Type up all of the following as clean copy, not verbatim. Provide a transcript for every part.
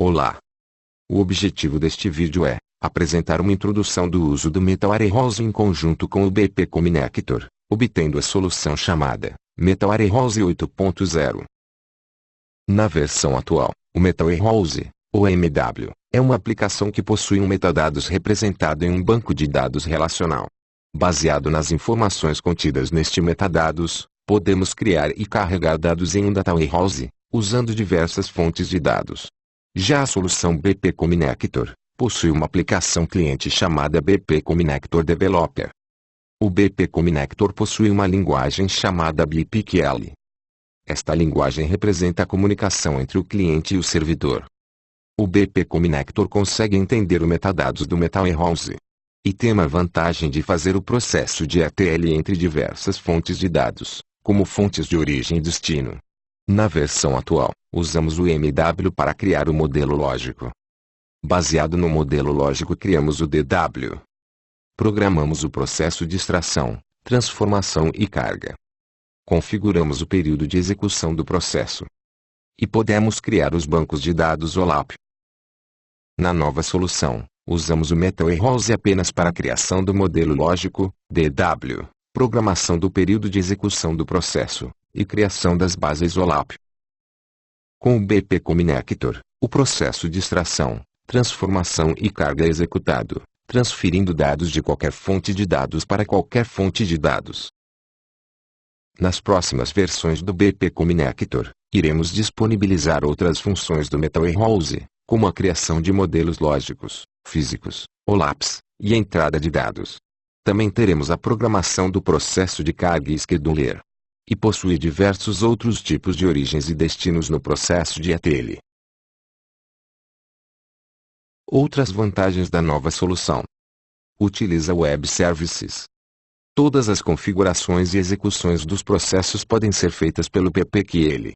Olá! O objetivo deste vídeo é apresentar uma introdução do uso do Metal Warehouse em conjunto com o BP Connector, obtendo a solução chamada Metal Warehouse 8.0. Na versão atual, o Metal Warehouse, ou MW, é uma aplicação que possui um metadados representado em um banco de dados relacional. Baseado nas informações contidas neste metadados, podemos criar e carregar dados em um Data Warehouse, usando diversas fontes de dados. Já a solução BP Connector possui uma aplicação cliente chamada BP Connector Developer. O BP Connector possui uma linguagem chamada BPQL. Esta linguagem representa a comunicação entre o cliente e o servidor. O BP Connector consegue entender o metadados do Metal Warehouse e tem a vantagem de fazer o processo de ETL entre diversas fontes de dados, como fontes de origem e destino. Na versão atual, usamos o MW para criar o modelo lógico. Baseado no modelo lógico, criamos o DW. Programamos o processo de extração, transformação e carga. Configuramos o período de execução do processo. E podemos criar os bancos de dados OLAP. Na nova solução, usamos o Metal Warehouse apenas para a criação do modelo lógico, DW, programação do período de execução do processo, e criação das bases OLAP. Com o BP Connector, o processo de extração, transformação e carga é executado, transferindo dados de qualquer fonte de dados para qualquer fonte de dados. Nas próximas versões do BP Connector, iremos disponibilizar outras funções do Metal Warehouse, como a criação de modelos lógicos, físicos, OLAPs, e a entrada de dados. Também teremos a programação do processo de carga e scheduler. E possui diversos outros tipos de origens e destinos no processo de ETL. Outras vantagens da nova solução. Utiliza Web Services. Todas as configurações e execuções dos processos podem ser feitas pelo BPQL.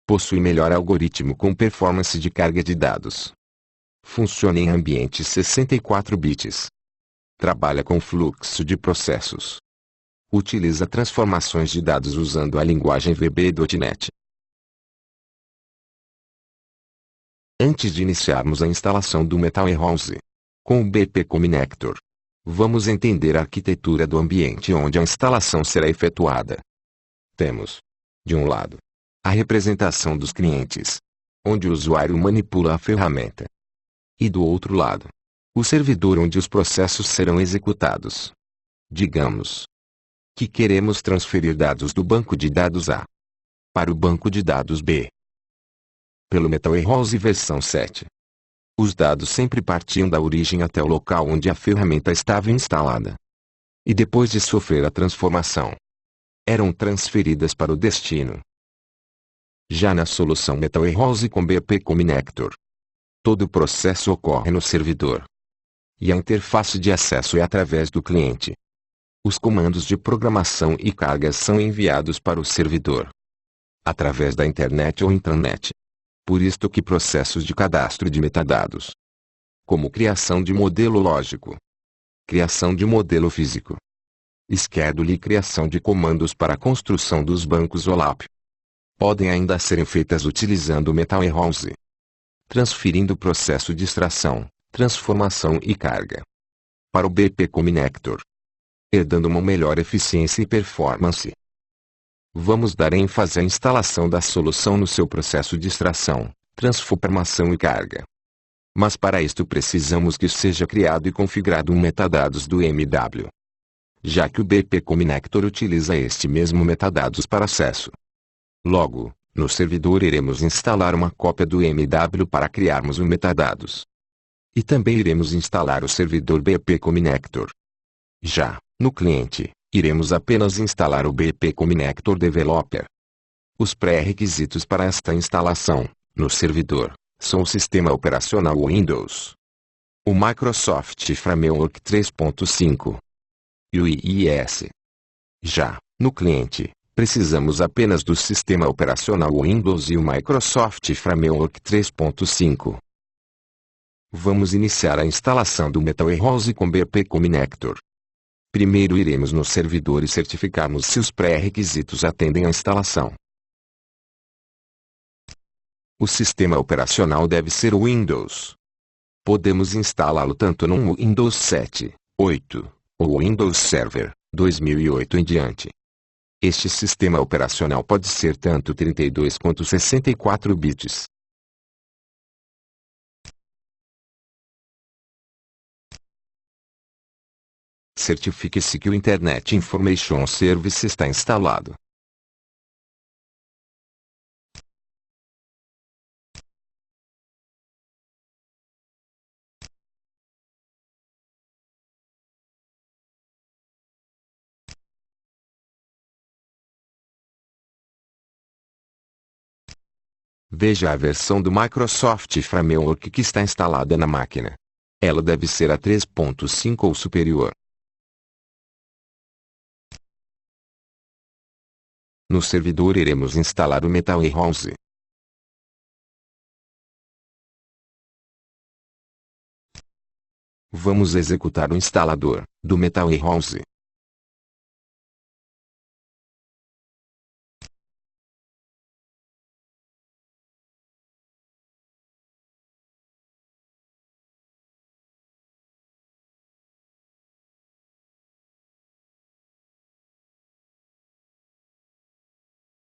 Possui melhor algoritmo com performance de carga de dados. Funciona em ambiente 64 bits. Trabalha com fluxo de processos. Utiliza transformações de dados usando a linguagem VB.NET. Antes de iniciarmos a instalação do Metal Warehouse com o BP Connector, vamos entender a arquitetura do ambiente onde a instalação será efetuada. Temos, de um lado, a representação dos clientes, onde o usuário manipula a ferramenta. E do outro lado, o servidor onde os processos serão executados. Digamos que queremos transferir dados do banco de dados A para o banco de dados B. Pelo Metal Warehouse versão 7. Os dados sempre partiam da origem até o local onde a ferramenta estava instalada. E depois de sofrer a transformação, eram transferidas para o destino. Já na solução Metal Warehouse com BP Connector, todo o processo ocorre no servidor. E a interface de acesso é através do cliente. Os comandos de programação e cargas são enviados para o servidor através da internet ou intranet. Por isto que processos de cadastro de metadados, como criação de modelo lógico, criação de modelo físico, schedule e criação de comandos para a construção dos bancos OLAP, podem ainda serem feitas utilizando o Metal Warehouse, transferindo o processo de extração, transformação e carga para o BP Connector, dando uma melhor eficiência e performance. Vamos dar ênfase à instalação da solução no seu processo de extração, transformação e carga. Mas para isto precisamos que seja criado e configurado um metadados do MW, já que o BP Connector utiliza este mesmo metadados para acesso. Logo, no servidor iremos instalar uma cópia do MW para criarmos o metadados. E também iremos instalar o servidor BP Connector. Já no cliente, iremos apenas instalar o BP Connector Developer. Os pré-requisitos para esta instalação, no servidor, são o sistema operacional Windows, o Microsoft Framework 3.5 e o IIS. Já no cliente, precisamos apenas do sistema operacional Windows e o Microsoft Framework 3.5. Vamos iniciar a instalação do Metal Warehouse com BP Connector. Primeiro iremos no servidor e certificarmos se os pré-requisitos atendem à instalação. O sistema operacional deve ser o Windows. Podemos instalá-lo tanto no Windows 7, 8, ou Windows Server 2008 em diante. Este sistema operacional pode ser tanto 32 quanto 64 bits. Certifique-se que o Internet Information Service está instalado. Veja a versão do Microsoft Framework que está instalada na máquina. Ela deve ser a 3.5 ou superior. No servidor iremos instalar o Metal Warehouse. Vamos executar o instalador do Metal Warehouse.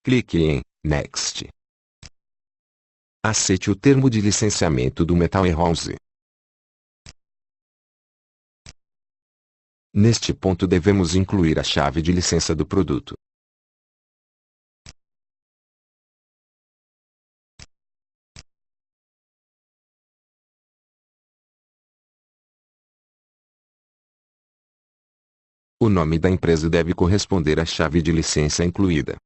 Clique em Next. Aceite o termo de licenciamento do Metal Warehouse. Neste ponto devemos incluir a chave de licença do produto. O nome da empresa deve corresponder à chave de licença incluída.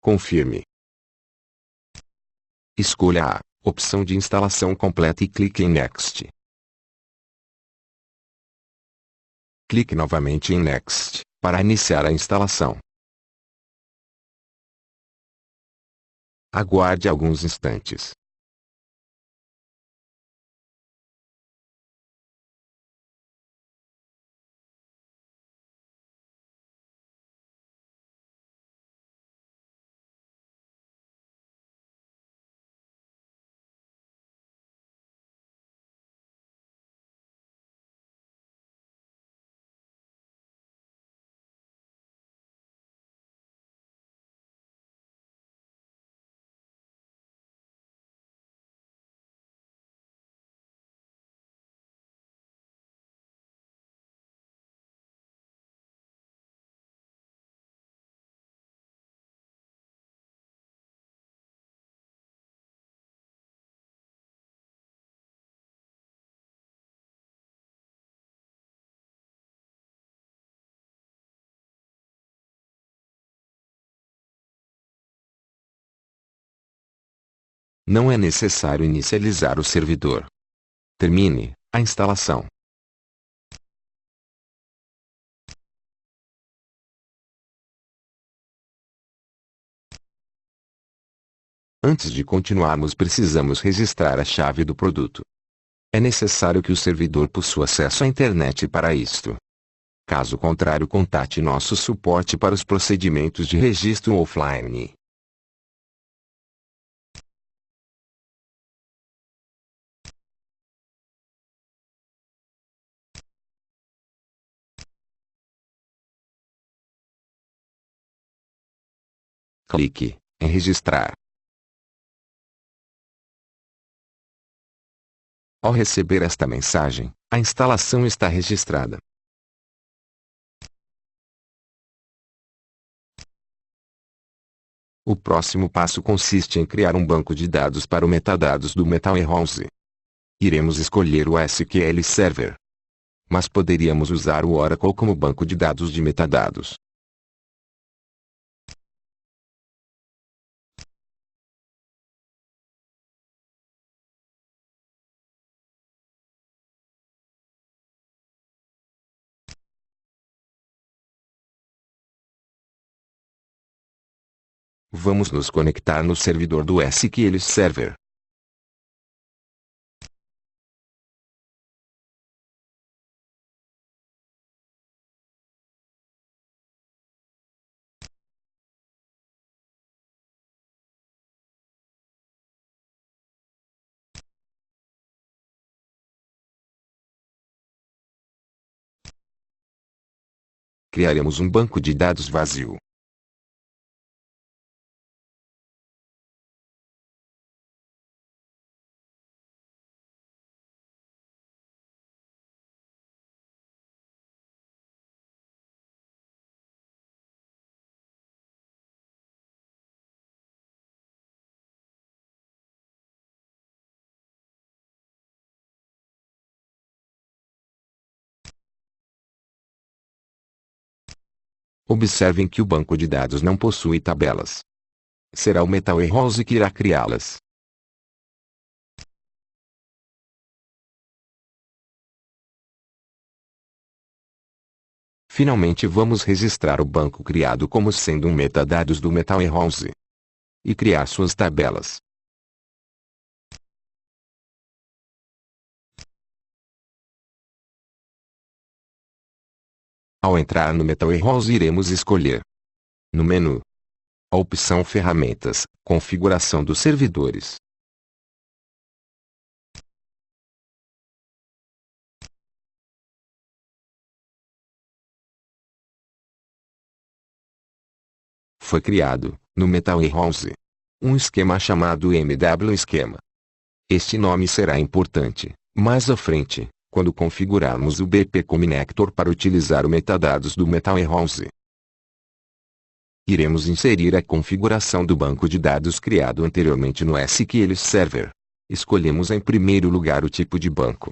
Confirme. Escolha a opção de instalação completa e clique em Next. Clique novamente em Next, para iniciar a instalação. Aguarde alguns instantes. Não é necessário inicializar o servidor. Termine a instalação. Antes de continuarmos, precisamos registrar a chave do produto. É necessário que o servidor possua acesso à internet para isto. Caso contrário, contate nosso suporte para os procedimentos de registro offline. Clique em registrar. Ao receber esta mensagem, a instalação está registrada. O próximo passo consiste em criar um banco de dados para o metadados do Metal Warehouse. Iremos escolher o SQL Server. Mas poderíamos usar o Oracle como banco de dados de metadados. Vamos nos conectar no servidor do SQL Server. Criaremos um banco de dados vazio. Observem que o banco de dados não possui tabelas. Será o Metal Warehouse que irá criá-las. Finalmente vamos registrar o banco criado como sendo um metadados do Metal Warehouse. E criar suas tabelas. Ao entrar no Metal Warehouse iremos escolher, no menu, a opção Ferramentas, Configuração dos servidores. Foi criado, no Metal Warehouse, um esquema chamado MW Esquema. Este nome será importante, mais à frente, quando configurarmos o BP Connector para utilizar o metadados do Metal Warehouse. Iremos inserir a configuração do banco de dados criado anteriormente no SQL Server. Escolhemos em primeiro lugar o tipo de banco.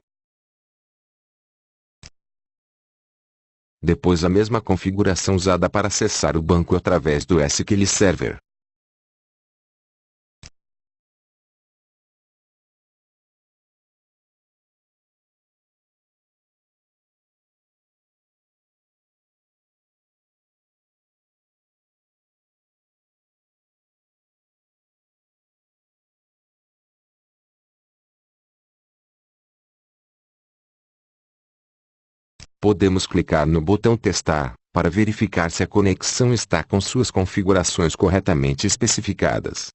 Depois a mesma configuração usada para acessar o banco através do SQL Server. Podemos clicar no botão Testar, para verificar se a conexão está com suas configurações corretamente especificadas.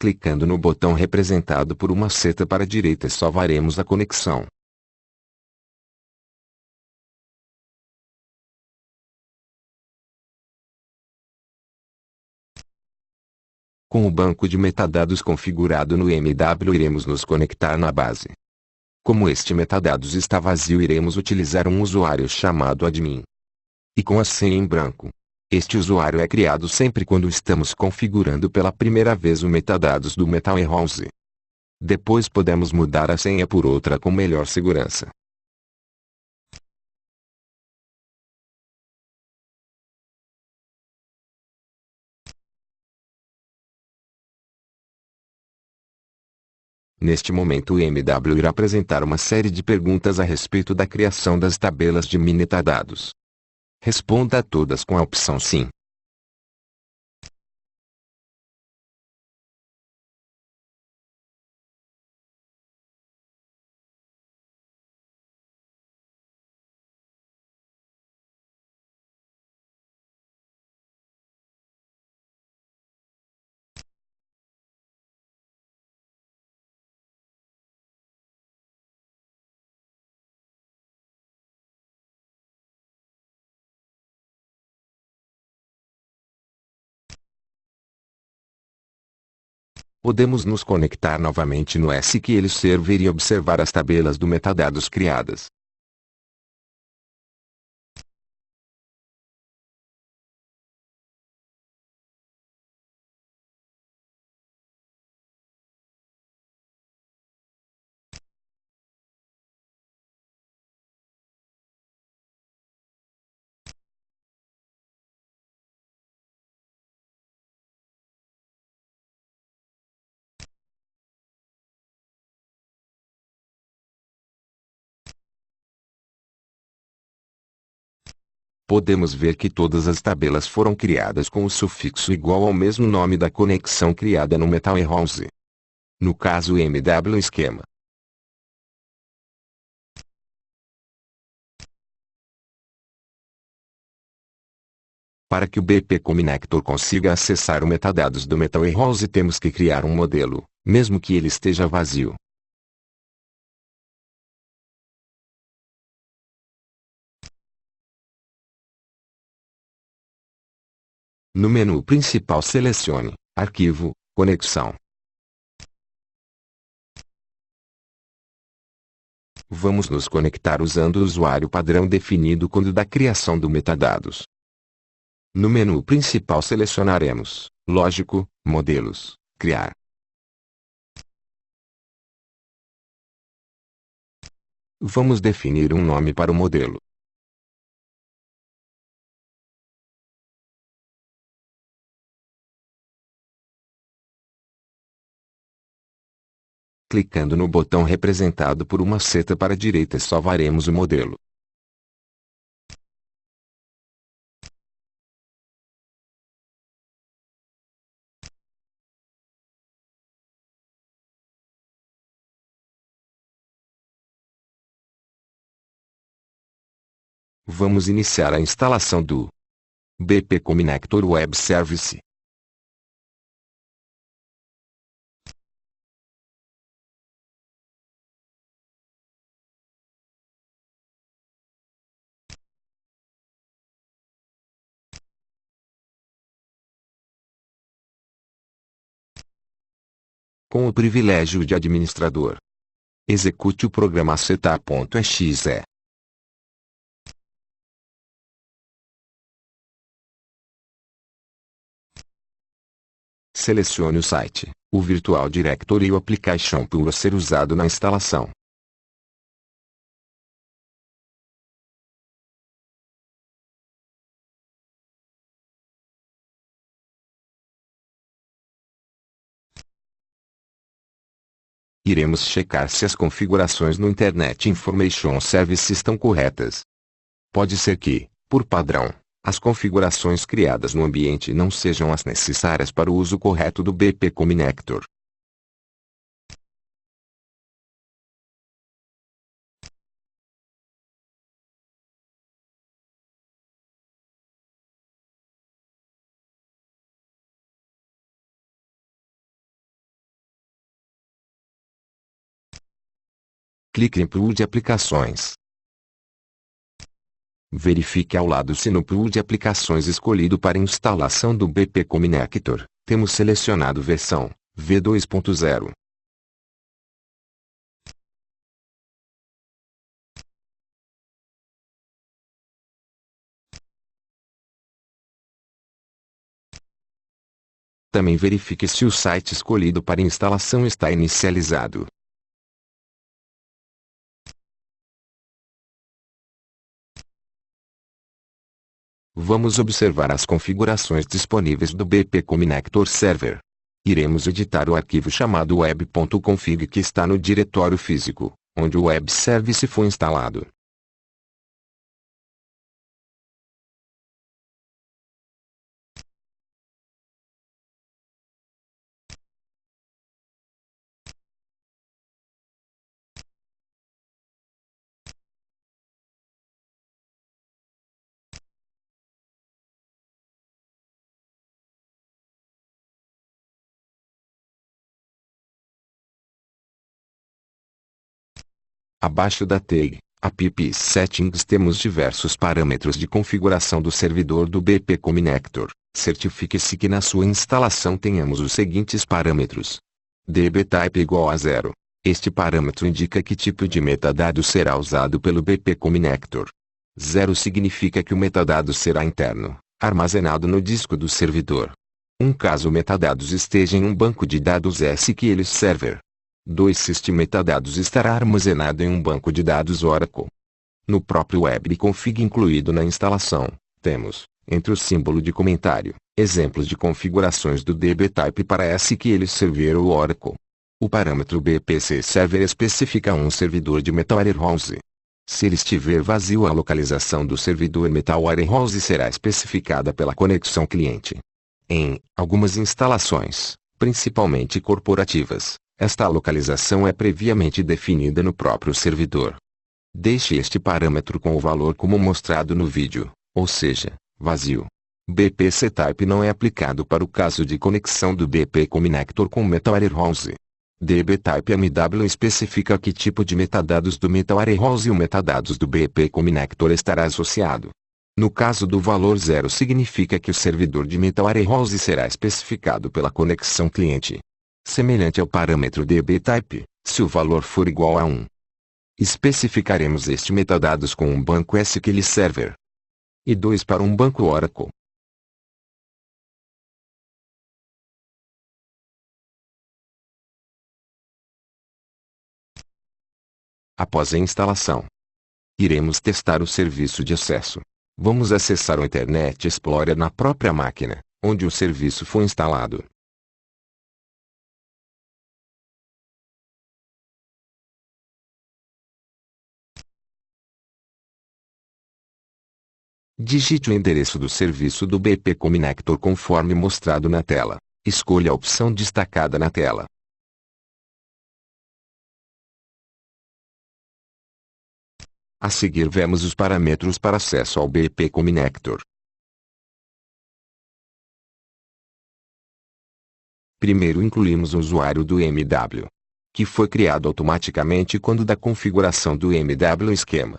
Clicando no botão representado por uma seta para a direita salvaremos a conexão. Com o banco de metadados configurado no MW iremos nos conectar na base. Como este metadados está vazio iremos utilizar um usuário chamado admin. E com a senha em branco. Este usuário é criado sempre quando estamos configurando pela primeira vez o metadados do Metal Warehouse. Depois podemos mudar a senha por outra com melhor segurança. Neste momento o MW irá apresentar uma série de perguntas a respeito da criação das tabelas de metadados. Responda a todas com a opção Sim. Podemos nos conectar novamente no SQL Server e observar as tabelas do metadados criadas. Podemos ver que todas as tabelas foram criadas com o sufixo igual ao mesmo nome da conexão criada no Metal Warehouse. No caso MW Esquema. Para que o BP Connector consiga acessar o metadados do Metal Warehouse temos que criar um modelo, mesmo que ele esteja vazio. No menu principal selecione Arquivo, Conexão. Vamos nos conectar usando o usuário padrão definido quando da criação do metadados. No menu principal selecionaremos Lógico, Modelos, Criar. Vamos definir um nome para o modelo. Clicando no botão representado por uma seta para a direita salvaremos o modelo. Vamos iniciar a instalação do BP Connector Web Service. Com o privilégio de administrador, execute o programa setup.exe. Selecione o site, o Virtual Directory e o Application Pool a ser usado na instalação. Iremos checar se as configurações no Internet Information Service estão corretas. Pode ser que, por padrão, as configurações criadas no ambiente não sejam as necessárias para o uso correto do BP Connector. Clique em Pool de aplicações. Verifique ao lado se no pool de aplicações escolhido para instalação do BP Connector, temos selecionado versão V2.0. Também verifique se o site escolhido para instalação está inicializado. Vamos observar as configurações disponíveis do BP Connector Server. Iremos editar o arquivo chamado web.config que está no diretório físico, onde o Web Service foi instalado. Abaixo da tag App Settings temos diversos parâmetros de configuração do servidor do BP Connector. Certifique-se que na sua instalação tenhamos os seguintes parâmetros. dbType igual a 0. Este parâmetro indica que tipo de metadado será usado pelo BP Connector. 0 significa que o metadado será interno, armazenado no disco do servidor. Caso o metadados esteja em um banco de dados SQL Server. 2 Se este metadados estará armazenado em um banco de dados Oracle. No próprio webconfig incluído na instalação, temos, entre o símbolo de comentário, exemplos de configurações do dbType para SQL Server ou Oracle. O parâmetro BPC Server especifica um servidor de Metal Warehouse. Se ele estiver vazio, a localização do servidor Metal Warehouse será especificada pela conexão cliente. Em algumas instalações, principalmente corporativas, esta localização é previamente definida no próprio servidor. Deixe este parâmetro com o valor como mostrado no vídeo, ou seja, vazio. BPC-Type não é aplicado para o caso de conexão do BP Connector com Metal Warehouse. dbType MW especifica que tipo de metadados do Metal Warehouse e o metadados do BP Connector estará associado. No caso do valor zero significa que o servidor de MetalWarehouse será especificado pela conexão cliente. Semelhante ao parâmetro DB-Type, se o valor for igual a 1, especificaremos este metadados com um banco SQL Server e 2 para um banco Oracle. Após a instalação, iremos testar o serviço de acesso. Vamos acessar o Internet Explorer na própria máquina, onde o serviço foi instalado. Digite o endereço do serviço do BP Connector conforme mostrado na tela. Escolha a opção destacada na tela. A seguir vemos os parâmetros para acesso ao BP Connector. Primeiro incluímos o usuário do MW, que foi criado automaticamente quando da configuração do MW esquema.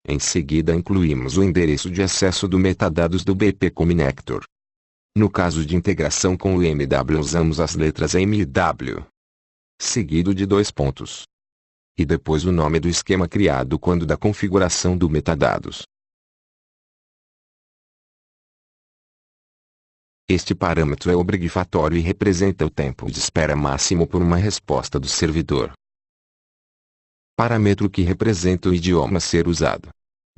Em seguida incluímos o endereço de acesso do metadados do BP Connector. No caso de integração com o MW usamos as letras MW, seguido de 2 pontos. E depois o nome do esquema criado quando da configuração do metadados. Este parâmetro é obrigatório e representa o tempo de espera máximo por uma resposta do servidor. Parâmetro que representa o idioma a ser usado.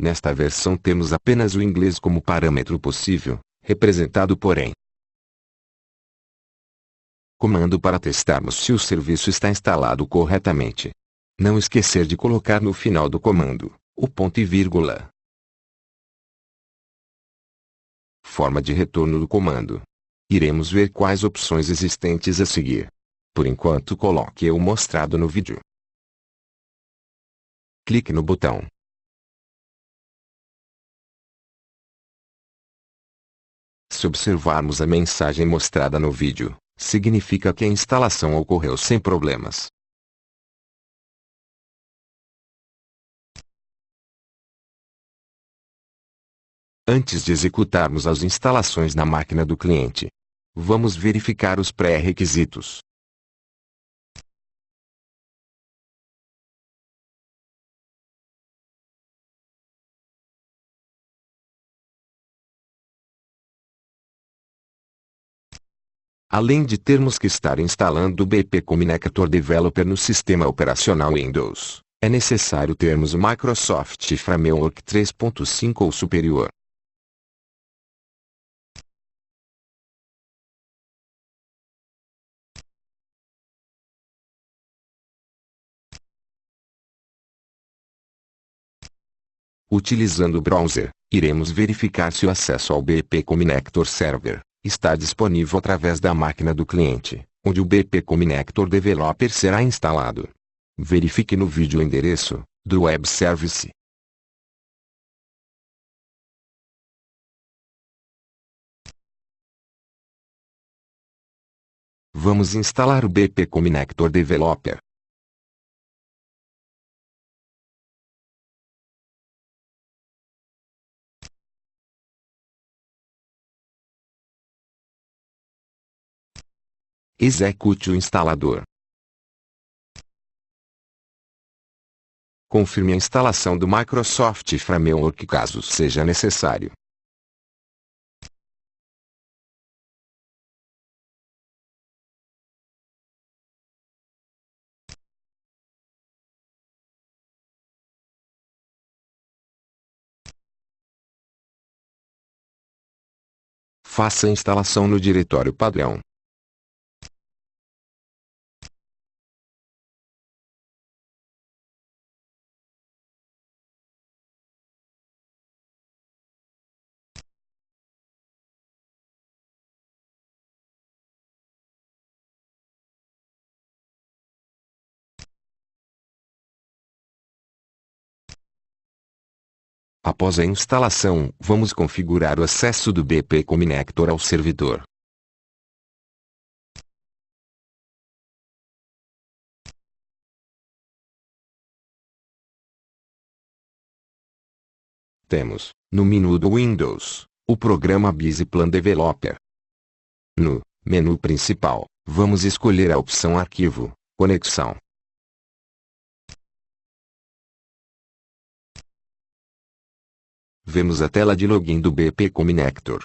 Nesta versão temos apenas o inglês como parâmetro possível, representado por em. Comando para testarmos se o serviço está instalado corretamente. Não esquecer de colocar no final do comando, o ponto e vírgula. Forma de retorno do comando. Iremos ver quais opções existentes a seguir. Por enquanto coloque o mostrado no vídeo. Clique no botão. Se observarmos a mensagem mostrada no vídeo, significa que a instalação ocorreu sem problemas. Antes de executarmos as instalações na máquina do cliente, vamos verificar os pré-requisitos. Além de termos que estar instalando o BP Connector Developer no sistema operacional Windows, é necessário termos o Microsoft Framework 3.5 ou superior. Utilizando o browser, iremos verificar se o acesso ao BP Connector Server está disponível através da máquina do cliente, onde o BP Connector Developer será instalado. Verifique no vídeo o endereço do Web Service. Vamos instalar o BP Connector Developer. Execute o instalador. Confirme a instalação do Microsoft Framework caso seja necessário. Faça a instalação no diretório padrão. Após a instalação, vamos configurar o acesso do BP Connector ao servidor. Temos, no menu do Windows, o programa BusyPlan Developer. No menu principal, vamos escolher a opção Arquivo, Conexão. Vemos a tela de login do BP Connector.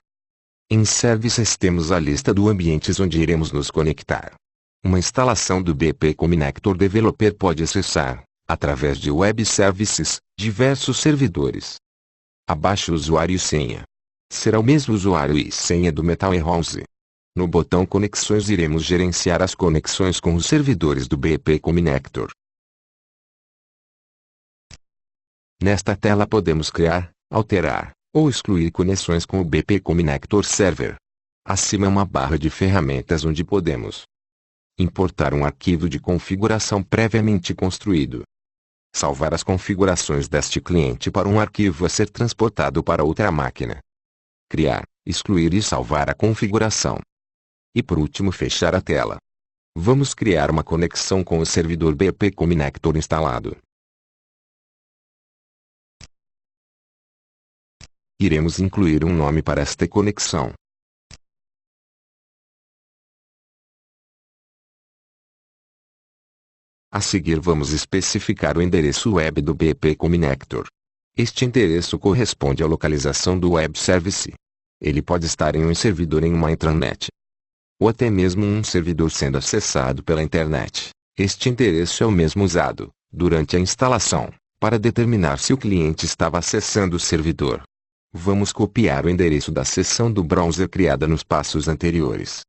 Em Services temos a lista de ambientes onde iremos nos conectar. Uma instalação do BP Connector Developer pode acessar, através de Web Services, diversos servidores. Abaixo usuário e senha. Será o mesmo usuário e senha do Metal Warehouse. No botão Conexões iremos gerenciar as conexões com os servidores do BP Connector. Nesta tela podemos criar, alterar, ou excluir conexões com o BP Connector Server. Acima é uma barra de ferramentas onde podemos importar um arquivo de configuração previamente construído. Salvar as configurações deste cliente para um arquivo a ser transportado para outra máquina. Criar, excluir e salvar a configuração. E por último fechar a tela. Vamos criar uma conexão com o servidor BP Connector instalado. Iremos incluir um nome para esta conexão. A seguir vamos especificar o endereço web do BP Connector. Este endereço corresponde à localização do Web Service. Ele pode estar em um servidor em uma intranet, ou até mesmo um servidor sendo acessado pela internet. Este endereço é o mesmo usado, durante a instalação, para determinar se o cliente estava acessando o servidor. Vamos copiar o endereço da seção do browser criada nos passos anteriores.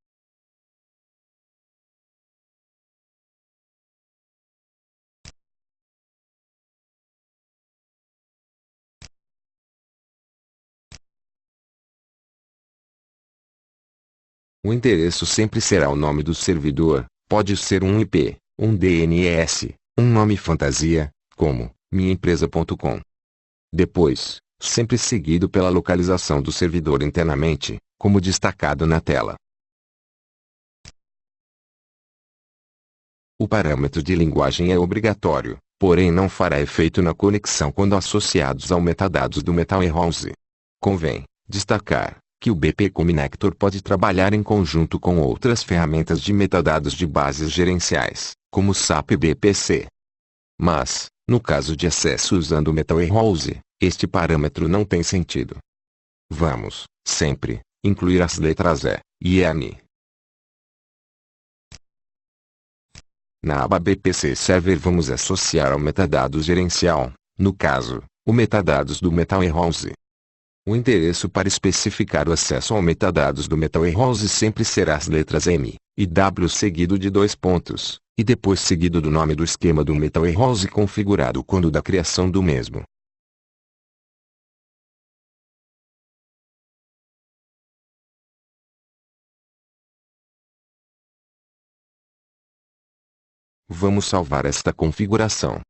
O endereço sempre será o nome do servidor, pode ser um IP, um DNS, um nome fantasia, como minhaempresa.com. Depois, sempre seguido pela localização do servidor internamente, como destacado na tela. O parâmetro de linguagem é obrigatório, porém não fará efeito na conexão quando associados ao metadados do Metal Warehouse. Convém destacar que o BP Connector pode trabalhar em conjunto com outras ferramentas de metadados de bases gerenciais, como SAP BPC. Mas, no caso de acesso usando o Metal Warehouse, este parâmetro não tem sentido. Vamos, sempre, incluir as letras E e N. Na aba BPC Server vamos associar ao metadados gerencial, no caso, o metadados do Metal Warehouse. O endereço para especificar o acesso ao metadados do Metal Warehouse sempre será as letras M e W seguido de 2 pontos, e depois seguido do nome do esquema do Metal Warehouse configurado quando da criação do mesmo. Vamos salvar esta configuração.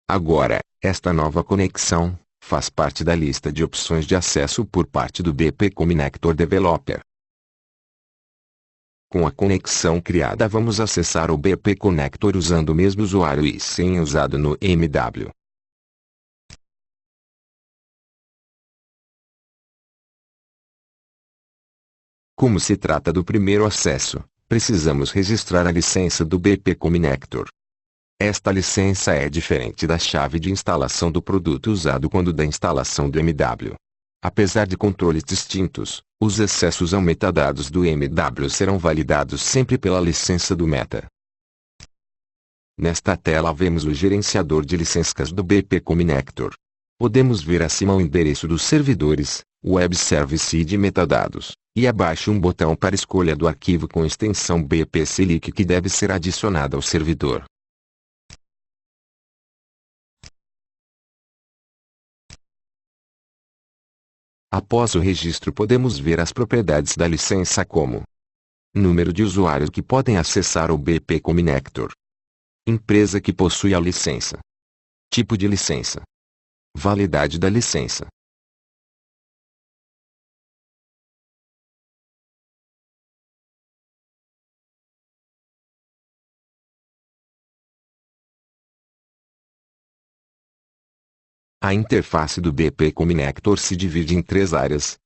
Agora, esta nova conexão faz parte da lista de opções de acesso por parte do BP Connector Developer. Com a conexão criada vamos acessar o BP Connector usando o mesmo usuário e senha usado no MW. Como se trata do primeiro acesso, precisamos registrar a licença do BP Connector. Esta licença é diferente da chave de instalação do produto usado quando da instalação do MW. Apesar de controles distintos, os acessos ao metadados do MW serão validados sempre pela licença do Meta. Nesta tela vemos o gerenciador de licenças do BP Connector. Podemos ver acima o endereço dos servidores, Web Service e de metadados, e abaixo um botão para escolha do arquivo com extensão BPC-link que deve ser adicionado ao servidor. Após o registro podemos ver as propriedades da licença como número de usuários que podem acessar o BP Connector, empresa que possui a licença, tipo de licença, validade da licença. A interface do BP Connector se divide em 3 áreas.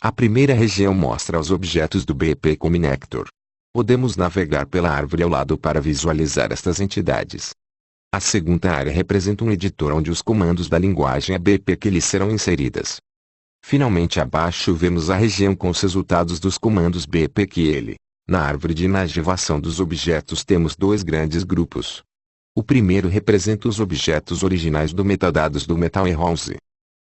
A primeira região mostra os objetos do BP Connector. Podemos navegar pela árvore ao lado para visualizar estas entidades. A segunda área representa um editor onde os comandos da linguagem ABP que lhe serão inseridas. Finalmente abaixo vemos a região com os resultados dos comandos BP que Na árvore de inagivação dos objetos temos 2 grandes grupos. O primeiro representa os objetos originais do metadados do Metal Warehouse.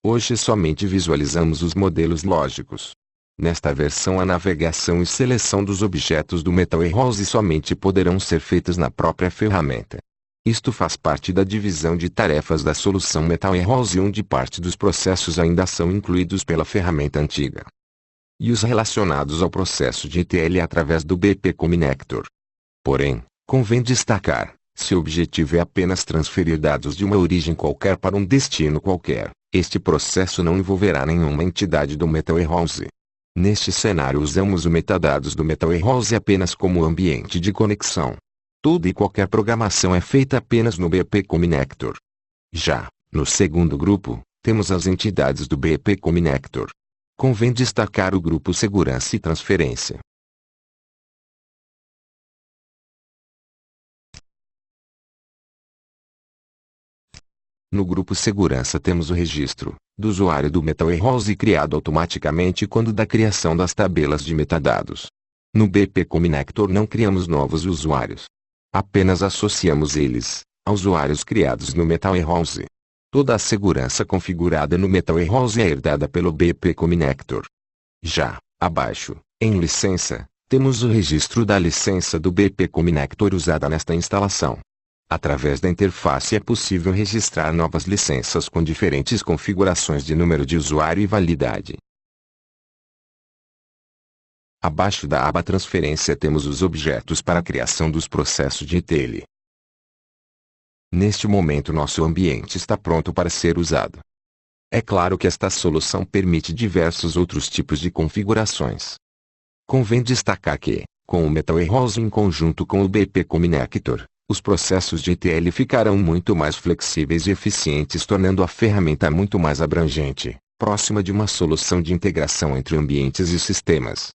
Hoje somente visualizamos os modelos lógicos. Nesta versão a navegação e seleção dos objetos do Metal Warehouse somente poderão ser feitas na própria ferramenta. Isto faz parte da divisão de tarefas da solução Metal Warehouse onde parte dos processos ainda são incluídos pela ferramenta antiga. E os relacionados ao processo de ETL através do BP Connector. Porém, convém destacar, se o objetivo é apenas transferir dados de uma origem qualquer para um destino qualquer, este processo não envolverá nenhuma entidade do Metal Warehouse. Neste cenário usamos o metadados do Metal Warehouse apenas como ambiente de conexão. Toda e qualquer programação é feita apenas no BP Connector. Já, no segundo grupo, temos as entidades do BP Connector. Convém destacar o grupo Segurança e Transferência. No grupo Segurança temos o registro do usuário do Metal Warehouse criado automaticamente quando da criação das tabelas de metadados. No BP Connector não criamos novos usuários. Apenas associamos eles a usuários criados no Metal Warehouse. Toda a segurança configurada no Metal Warehouse é herdada pelo BP Connector. Já, abaixo, em licença, temos o registro da licença do BP Connector usada nesta instalação. Através da interface é possível registrar novas licenças com diferentes configurações de número de usuário e validade. Abaixo da aba Transferência temos os objetos para a criação dos processos de ETL. Neste momento nosso ambiente está pronto para ser usado. É claro que esta solução permite diversos outros tipos de configurações. Convém destacar que, com o Metal Warehouse em conjunto com o BP Connector, os processos de ETL ficarão muito mais flexíveis e eficientes tornando a ferramenta muito mais abrangente, próxima de uma solução de integração entre ambientes e sistemas.